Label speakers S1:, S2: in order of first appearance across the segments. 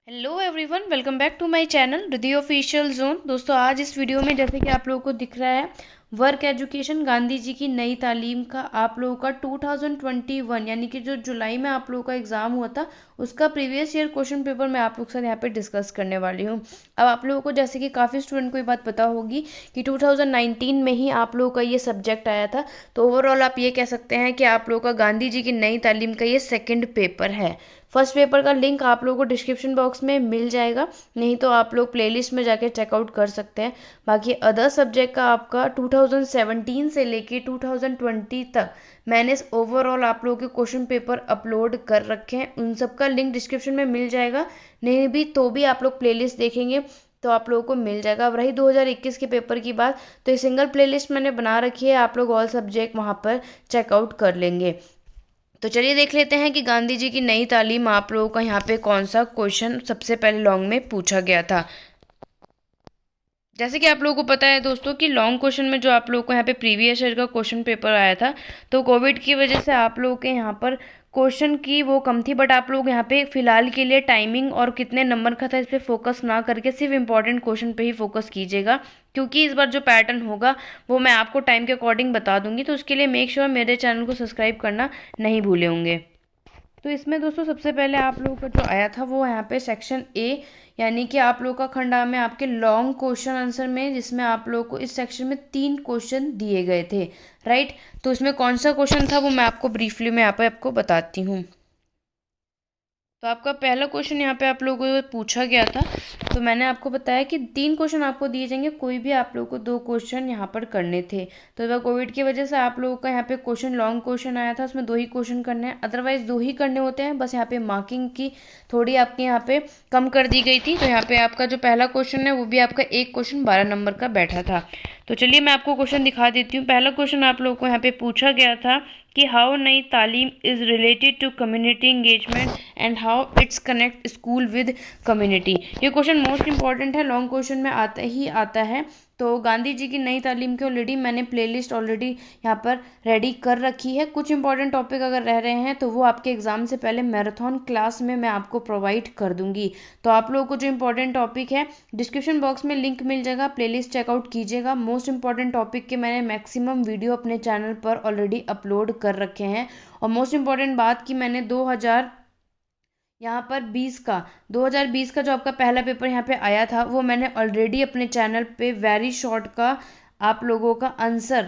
S1: Hello everyone, welcome back to my channel Riddhi official zone. दोस्तों, आज इस वीडियो में जैसे कि आप लोगों को दिख रहा है, वर्क एजुकेशन गांधी जी की नई तालीम का आप लोगों का 2021 यानी कि जो जुलाई में आप लोगों का एग्जाम हुआ था उसका प्रीवियस ईयर क्वेश्चन पेपर मैं आप लोग के साथ यहाँ पे डिस्कस करने वाली हूँ। अब आप लोगों को जैसे कि काफ़ी स्टूडेंट को ये बात पता होगी कि 2019 में ही आप लोगों का ये सब्जेक्ट आया था, तो ओवरऑल आप ये कह सकते हैं कि आप लोगों का गांधी जी की नई तालीम का ये सेकेंड पेपर है। फर्स्ट पेपर का लिंक आप लोगों को डिस्क्रिप्शन बॉक्स में मिल जाएगा, नहीं तो आप लोग प्लेलिस्ट में जाके चेकआउट कर सकते हैं। बाकी अदर सब्जेक्ट का आपका 2017 से लेके 2020 तक मैंने ओवरऑल आप लोगों के क्वेश्चन पेपर अपलोड कर रखे हैं, उन सब का लिंक डिस्क्रिप्शन में मिल जाएगा। नहीं भी तो भी आप लोग प्लेलिस्ट देखेंगे तो आप लोगों को मिल जाएगा। अब रही 2021 के पेपर की बात, तो ये सिंगल प्लेलिस्ट मैंने बना रखी है, आप लोग ऑल सब्जेक्ट वहाँ पर चेकआउट कर लेंगे। तो चलिए देख लेते हैं कि गांधी जी की नई तालीम आप लोगों का यहाँ पे कौन सा क्वेश्चन सबसे पहले लॉन्ग में पूछा गया था। जैसे कि आप लोगों को पता है दोस्तों कि लॉन्ग क्वेश्चन में जो आप लोगों को यहाँ पे प्रीवियस ईयर का क्वेश्चन पेपर आया था, तो कोविड की वजह से आप लोगों के यहाँ पर क्वेश्चन की वो कम थी, बट आप लोग यहाँ पे फिलहाल के लिए टाइमिंग और कितने नंबर का था इस पर फोकस ना करके सिर्फ इंपॉर्टेंट क्वेश्चन पे ही फोकस कीजिएगा, क्योंकि इस बार जो पैटर्न होगा वो मैं आपको टाइम के अकॉर्डिंग बता दूंगी। तो उसके लिए मेक श्योर मेरे चैनल को सब्सक्राइब करना नहीं भूले होंगे। तो इसमें दोस्तों सबसे पहले आप लोगों का जो आया था वो यहाँ पे सेक्शन ए, यानी कि आप लोगों का खंडा में आपके लॉन्ग क्वेश्चन आंसर में, जिसमें आप लोगों को इस सेक्शन में 3 क्वेश्चन दिए गए थे, राइट। तो इसमें कौन सा क्वेश्चन था वो मैं आपको ब्रीफली में यहाँ पे आपको बताती हूँ। तो आपका पहला क्वेश्चन यहाँ पे आप लोगों को पूछा गया था, तो मैंने आपको बताया कि 3 क्वेश्चन आपको दिए जाएंगे, कोई भी आप लोगों को 2 क्वेश्चन यहाँ पर करने थे। तो वह कोविड की वजह से आप लोगों का यहाँ पे क्वेश्चन लॉन्ग क्वेश्चन आया था, उसमें 2 ही क्वेश्चन करने हैं, अदरवाइज 2 ही करने होते हैं, बस यहाँ पे मार्किंग की थोड़ी आपके यहाँ पे कम कर दी गई थी। तो यहाँ पे आपका जो पहला क्वेश्चन है वो भी आपका एक क्वेश्चन 12 नंबर का बैठा था। तो चलिए मैं आपको क्वेश्चन दिखा देती हूँ। पहला क्वेश्चन आप लोगों को यहाँ पे पूछा गया था कि how Nai Talim is related to community engagement and how it's connect school with community. ये क्वेश्चन मोस्ट इंपॉर्टेंट है, लॉन्ग क्वेश्चन में आता ही आता है। तो गांधी जी की नई तालीम की ऑलरेडी मैंने प्लेलिस्ट ऑलरेडी यहाँ पर रेडी कर रखी है। कुछ इंपॉर्टेंट टॉपिक अगर रह रहे हैं तो वो आपके एग्जाम से पहले मैराथन क्लास में मैं आपको प्रोवाइड कर दूंगी। तो आप लोगों को जो इंपॉर्टेंट टॉपिक है डिस्क्रिप्शन बॉक्स में लिंक मिल जाएगा, प्लेलिस्ट चेकआउट कीजिएगा। मोस्ट इंपॉर्टेंट टॉपिक के मैंने मैक्सिमम वीडियो अपने चैनल पर ऑलरेडी अपलोड कर रखे हैं। और मोस्ट इंपॉर्टेंट बात कि मैंने 2020 का जो आपका पहला पेपर यहाँ पे आया था वो मैंने ऑलरेडी अपने चैनल पे वेरी शॉर्ट का आप लोगों का आंसर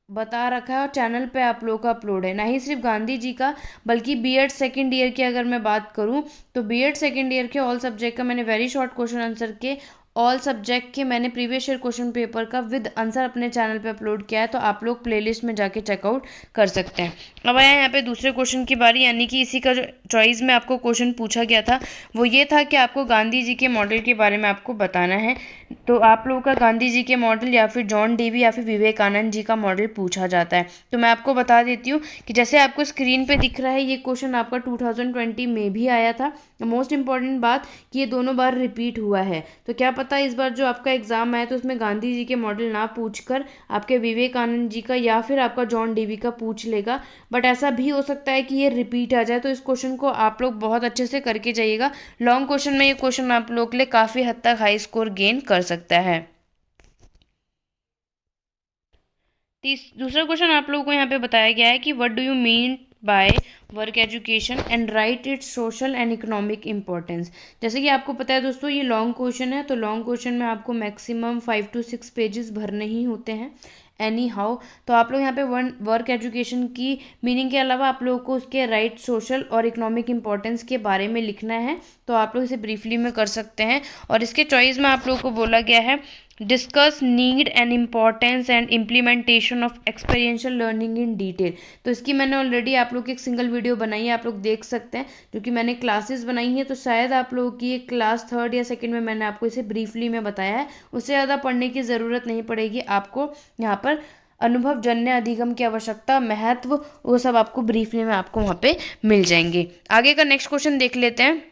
S1: बता रखा है और चैनल पे आप लोगों का अपलोड है। ना ही सिर्फ गांधी जी का बल्कि बीएड सेकेंड ईयर की अगर मैं बात करूं तो बीएड सेकेंड ईयर के ऑल सब्जेक्ट का मैंने वेरी शॉर्ट क्वेश्चन आंसर के ऑल सब्जेक्ट के मैंने प्रीवियस ईयर क्वेश्चन पेपर का विद आंसर अपने चैनल पे अपलोड किया है, तो आप लोग प्लेलिस्ट में जाके चेकआउट कर सकते हैं। अब आया यहाँ पे दूसरे क्वेश्चन की बारी, यानी कि इसी का जो चॉइस में आपको क्वेश्चन पूछा गया था वो ये था कि आपको गांधी जी के मॉडल के बारे में आपको बताना है। तो आप लोगों का गांधी जी के मॉडल या फिर जॉन डीवी या फिर विवेकानंद जी का मॉडल पूछा जाता है। तो मैं आपको बता देती हूँ कि जैसे आपको स्क्रीन पे दिख रहा है ये क्वेश्चन आपका 2020 में भी आया था। मोस्ट इंपॉर्टेंट बात कि ये दोनों बार रिपीट हुआ है, तो क्या पता इस बार जो आपका एग्जाम आया तो उसमें गांधी जी के मॉडल ना पूछकर आपके विवेकानंद जी का या फिर आपका जॉन डीवी का पूछ लेगा। बट ऐसा भी हो सकता है कि ये रिपीट आ जाए, तो इस क्वेश्चन को आप लोग बहुत अच्छे से करके जाइएगा। लॉन्ग क्वेश्चन में ये क्वेश्चन आप लोग के लिए काफ़ी हद तक हाई स्कोर गेन कर सकता है। दूसरा क्वेश्चन आप लोगों को यहाँ पे बताया गया है कि what do you mean by work education and right it's social and economic importance. जैसे कि आपको पता है दोस्तों ये लॉन्ग क्वेश्चन है, तो लॉन्ग क्वेश्चन में आपको मैक्सिमम 5 to 6 पेजेस भरने ही होते हैं एनी हाउ। तो आप लोग यहाँ पे वर्क एजुकेशन की मीनिंग के अलावा आप लोगों को उसके राइट सोशल और इकोनॉमिक इंपॉर्टेंस के बारे में लिखना है, तो आप लोग इसे ब्रीफली में कर सकते हैं। और इसके चॉइस में आप लोगों को बोला गया है discuss need and importance and implementation of experiential learning in detail. तो इसकी मैंने ऑलरेडी आप लोग की एक सिंगल वीडियो बनाई है, आप लोग देख सकते हैं, जो कि मैंने क्लासेस बनाई हैं। तो शायद आप लोगों की एक क्लास 3rd या 2nd में मैंने आपको इसे ब्रीफली में बताया है, उससे ज़्यादा पढ़ने की ज़रूरत नहीं पड़ेगी आपको। यहाँ पर अनुभव जन्य अधिगम की आवश्यकता, महत्व, वो सब आपको ब्रीफली में आपको वहाँ पे मिल जाएंगे। आगे का नेक्स्ट क्वेश्चन देख लेते हैं।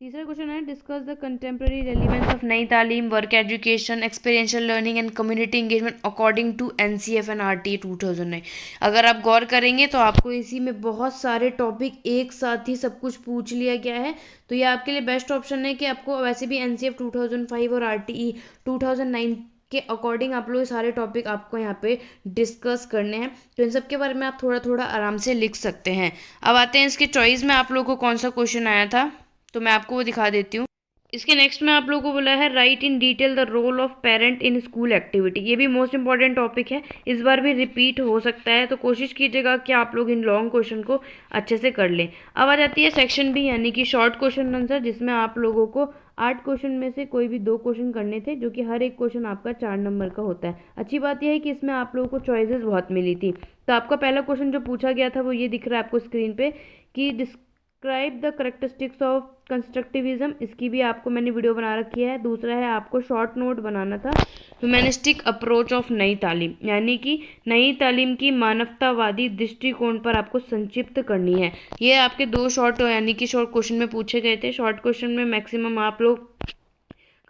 S1: तीसरा क्वेश्चन है discuss the contemporary relevance of Nai Talim, work education, experiential learning and community engagement according to NCF and RTE 2009। अगर आप गौर करेंगे तो आपको इसी में बहुत सारे टॉपिक एक साथ ही सब कुछ पूछ लिया गया है, तो ये आपके लिए बेस्ट ऑप्शन है कि आपको वैसे भी NCF 2005 और RTE 2009 के अकॉर्डिंग आप लोग सारे टॉपिक आपको यहाँ पे डिस्कस करने हैं, तो इन सब के बारे में आप थोड़ा थोड़ा आराम से लिख सकते हैं। अब आते हैं इसके चॉइस में आप लोगों को कौन सा क्वेश्चन आया था, तो मैं आपको वो दिखा देती हूँ। इसके नेक्स्ट में आप लोगों को बोला है write in detail the role of parent in school activity. ये भी मोस्ट इंपॉर्टेंट टॉपिक है, इस बार भी रिपीट हो सकता है, तो कोशिश कीजिएगा कि आप लोग इन लॉन्ग क्वेश्चन को अच्छे से कर लें। अब आ जाती है सेक्शन बी यानी कि शॉर्ट क्वेश्चन आंसर, जिसमें आप लोगों को 8 क्वेश्चन में से कोई भी 2 क्वेश्चन करने थे, जो कि हर एक क्वेश्चन आपका 4 नंबर का होता है। अच्छी बात यह है कि इसमें आप लोगों को चॉइसेस बहुत मिली थी। तो आपका पहला क्वेश्चन जो पूछा गया था वो ये दिख रहा है आपको स्क्रीन पे कि describe the characteristics of constructivism, इसकी भी आपको मैंने वीडियो बना रखी है। दूसरा है आपको शॉर्ट नोट बनाना था humanistic approach of Nai Talim, यानी कि नई तालीम की मानवतावादी दृष्टिकोण पर आपको संक्षिप्त करनी है। ये आपके 2 शॉर्ट यानी कि शॉर्ट क्वेश्चन में पूछे गए थे। शॉर्ट क्वेश्चन में मैक्सिमम आप लोग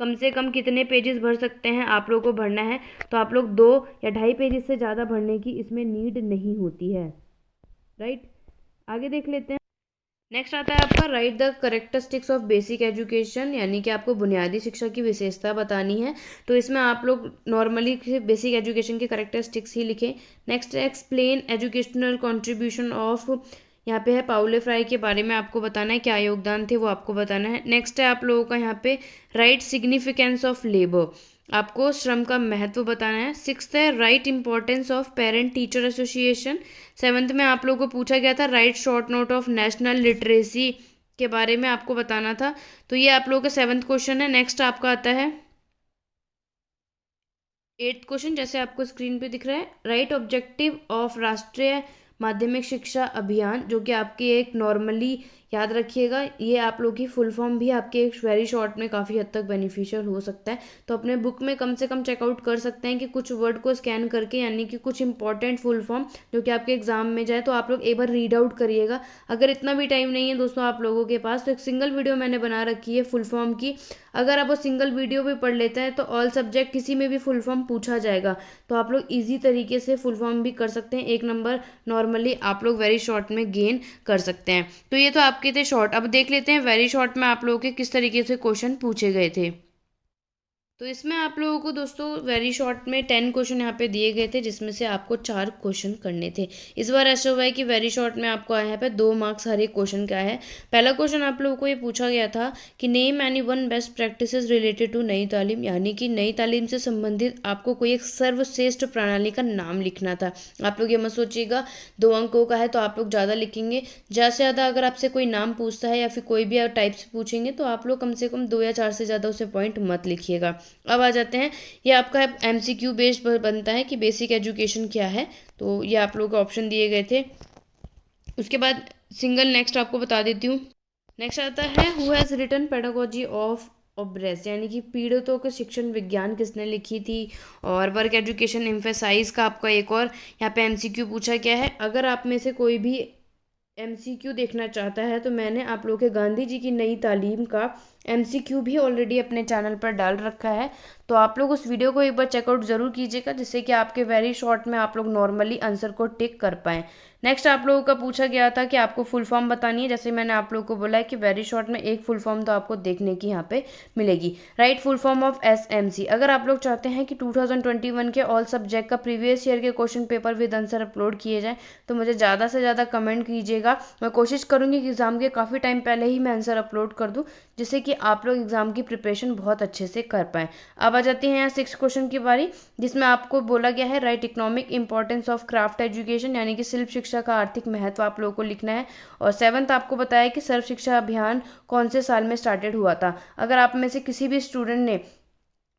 S1: कम से कम कितने पेजेस भर सकते हैं आप लोगों को भरना है, तो आप लोग 2 या 2.5 पेजेस से ज़्यादा भरने की इसमें नीड नहीं होती है। राइट, आगे देख लेते हैं। नेक्स्ट आता है आपका right the characteristics of basic education, यानी कि आपको बुनियादी शिक्षा की विशेषता बतानी है, तो इसमें आप लोग नॉर्मली बेसिक एजुकेशन के करेक्टरिस्टिक्स ही लिखें। Next explain educational contribution of, यहाँ पे है पाउलो फ्राई के बारे में आपको बताना है, क्या योगदान थे वो आपको बताना है। नेक्स्ट है आप लोगों का यहाँ पे राइट सिग्निफिकेंस ऑफ लेबर, आपको श्रम का महत्व बताना है। 6th है right importance of parent teacher association. 7th में आप लोगों को पूछा गया था right short note of national literacy के बारे में आपको बताना था, तो ये आप लोगों का 7th क्वेश्चन है। नेक्स्ट आपका आता है 8th क्वेश्चन, जैसे आपको स्क्रीन पे दिख रहा है राइट ऑब्जेक्टिव ऑफ राष्ट्रीय माध्यमिक शिक्षा अभियान, जो कि आपकी एक नॉर्मली याद रखिएगा, ये आप लोग की फुल फॉर्म भी आपके एक वेरी शॉर्ट में काफ़ी हद तक बेनिफिशियल हो सकता है, तो अपने बुक में कम से कम चेकआउट कर सकते हैं कि कुछ वर्ड को स्कैन करके, यानी कि कुछ इंपॉर्टेंट फुल फॉर्म जो कि आपके एग्जाम में जाए, तो आप लोग एक बार रीड आउट करिएगा। अगर इतना भी टाइम नहीं है दोस्तों आप लोगों के पास, तो एक सिंगल वीडियो मैंने बना रखी है फुल फॉर्म की, अगर आप वो सिंगल वीडियो भी पढ़ लेते हैं तो ऑल सब्जेक्ट किसी में भी फुल फॉर्म पूछा जाएगा, तो आप लोग ईजी तरीके से फुल फॉर्म भी कर सकते हैं, 1 नंबर नॉर्मली आप लोग वेरी शॉर्ट में गेन कर सकते हैं। तो ये तो आपके थे शॉर्ट। अब देख लेते हैं वेरी शॉर्ट में आप लोगों के किस तरीके से क्वेश्चन पूछे गए थे। तो इसमें आप लोगों को दोस्तों वेरी शॉर्ट में 10 क्वेश्चन यहाँ पे दिए गए थे, जिसमें से आपको 4 क्वेश्चन करने थे। इस बार ऐसा हुआ है कि वेरी शॉर्ट में आपको यहाँ पे 2 मार्क्स हर एक क्वेश्चन का है। पहला क्वेश्चन आप लोगों को ये पूछा गया था कि name any one best practices related to Nai Talim, यानी कि नई तालीम से संबंधित आपको कोई एक सर्वश्रेष्ठ प्रणाली का नाम लिखना था। आप लोग ये मत सोचिएगा 2 अंकों का है तो आप लोग ज़्यादा लिखेंगे, ज़्यादा से ज़्यादा अगर आपसे कोई नाम पूछता है या फिर कोई भी टाइप से पूछेंगे तो आप लोग कम से कम 2 या 4 से ज़्यादा उसे पॉइंट मत लिखिएगा। अब आ जाते हैं, ये आपका MCQ बेस्ड बनता है कि बेसिक एजुकेशन क्या है, तो ये आप लोगों को ऑप्शन दिए गए थे। उसके बाद सिंगल नेक्स्ट आपको बता देती हूँ। नेक्स्ट आता है who has written pedagogy of oppressed, यानी कि पीड़ितों के शिक्षण विज्ञान किसने लिखी थी। और वर्क एजुकेशन एम्फेसाइज का आपका एक और यहाँ पे MCQ पूछा गया है। अगर आप में से कोई भी MCQ देखना चाहता है तो मैंने आप लोगों के गांधी जी की नई तालीम का MCQ भी ऑलरेडी अपने चैनल पर डाल रखा है, तो आप लोग उस वीडियो को एक बार चेकआउट ज़रूर कीजिएगा, जिससे कि आपके वेरी शॉर्ट में आप लोग नॉर्मली आंसर को टिक कर पाएँ। नेक्स्ट आप लोगों का पूछा गया था कि आपको फुल फॉर्म बतानी है, जैसे मैंने आप लोगों को बोला है कि वेरी शॉर्ट में एक फुल फॉर्म तो आपको देखने की यहाँ पे मिलेगी। Right full form of SMC, अगर आप लोग चाहते हैं कि 2021 के ऑल सब्जेक्ट का प्रीवियस ईयर के question paper with answer upload किए जाए, तो मुझे ज़्यादा से ज़्यादा कमेंट कीजिएगा। मैं कोशिश करूँगी कि एग्ज़ाम के काफ़ी टाइम पहले ही मैं आंसर अपलोड कर दूँ, जिससे कि आप लोग एग्ज़ाम की प्रिपरेशन बहुत अच्छे से कर पाएँ। अब आ जाती है यहाँ 6 क्वेश्चन की बारी, जिसमें आपको बोला गया है right economic importance of craft education, यानी कि शिल्प शिक्षा का आर्थिक महत्व आप लोगों को लिखना है। और 7th आपको बताया कि सर्व शिक्षा अभियान कौन से साल में स्टार्टेड हुआ था। अगर आप में से किसी भी स्टूडेंट ने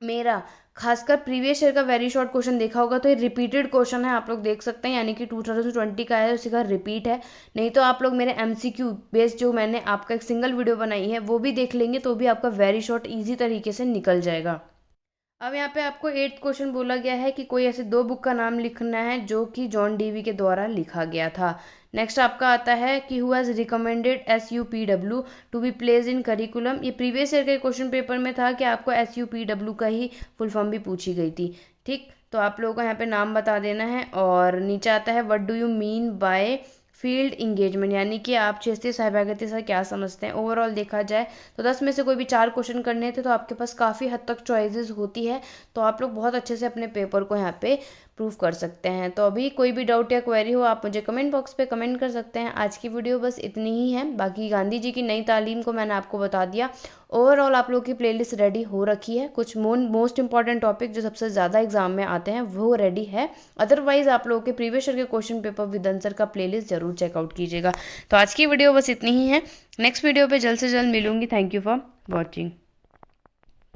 S1: मेरा खासकर प्रीवियस ईयर का वेरी शॉर्ट क्वेश्चन देखा होगा तो ये रिपीटेड क्वेश्चन है, आप लोग देख सकते हैं, यानी कि 2020 का है, उसी का रिपीट है। नहीं तो आप लोग मेरे MCQ बेस्ड जो मैंने आपका एक सिंगल वीडियो बनाई है वो भी देख लेंगे, तो भी आपका वेरी शॉर्ट ईजी तरीके से निकल जाएगा। अब यहाँ पे आपको 8th क्वेश्चन बोला गया है कि कोई ऐसे 2 बुक का नाम लिखना है जो कि जॉन डीवी के द्वारा लिखा गया था। नेक्स्ट आपका आता है कि who has recommended SUPW to be place in curriculum. ये प्रीवियस ईयर के क्वेश्चन पेपर में था कि आपको SUPW का ही फुल फॉर्म भी पूछी गई थी। ठीक, तो आप लोगों को यहाँ पे नाम बता देना है। और नीचे आता है what do you mean by field engagement, यानी कि आप क्षेत्रीय सहभागिता से क्या समझते हैं। ओवरऑल देखा जाए तो 10 में से कोई भी 4 क्वेश्चन करने थे तो आपके पास काफ़ी हद तक चॉइसेस होती है, तो आप लोग बहुत अच्छे से अपने पेपर को यहाँ पे प्रूव कर सकते हैं। तो अभी कोई भी डाउट या क्वेरी हो आप मुझे कमेंट बॉक्स पे कमेंट कर सकते हैं। आज की वीडियो बस इतनी ही है, बाकी गांधी जी की नई तालीम को मैंने आपको बता दिया। ओवरऑल आप लोग की प्लेलिस्ट रेडी हो रखी है, कुछ मोस्ट इंपॉर्टेंट टॉपिक जो सबसे ज़्यादा एग्जाम में आते हैं वो रेडी है। अदरवाइज आप लोगों के प्रीवियस ईयर के क्वेश्चन पेपर विद आंसर का प्लेलिस्ट जरूर चेकआउट कीजिएगा। तो आज की वीडियो बस इतनी ही है, नेक्स्ट वीडियो पे जल्द से जल्द मिलूंगी। Thank you for watching.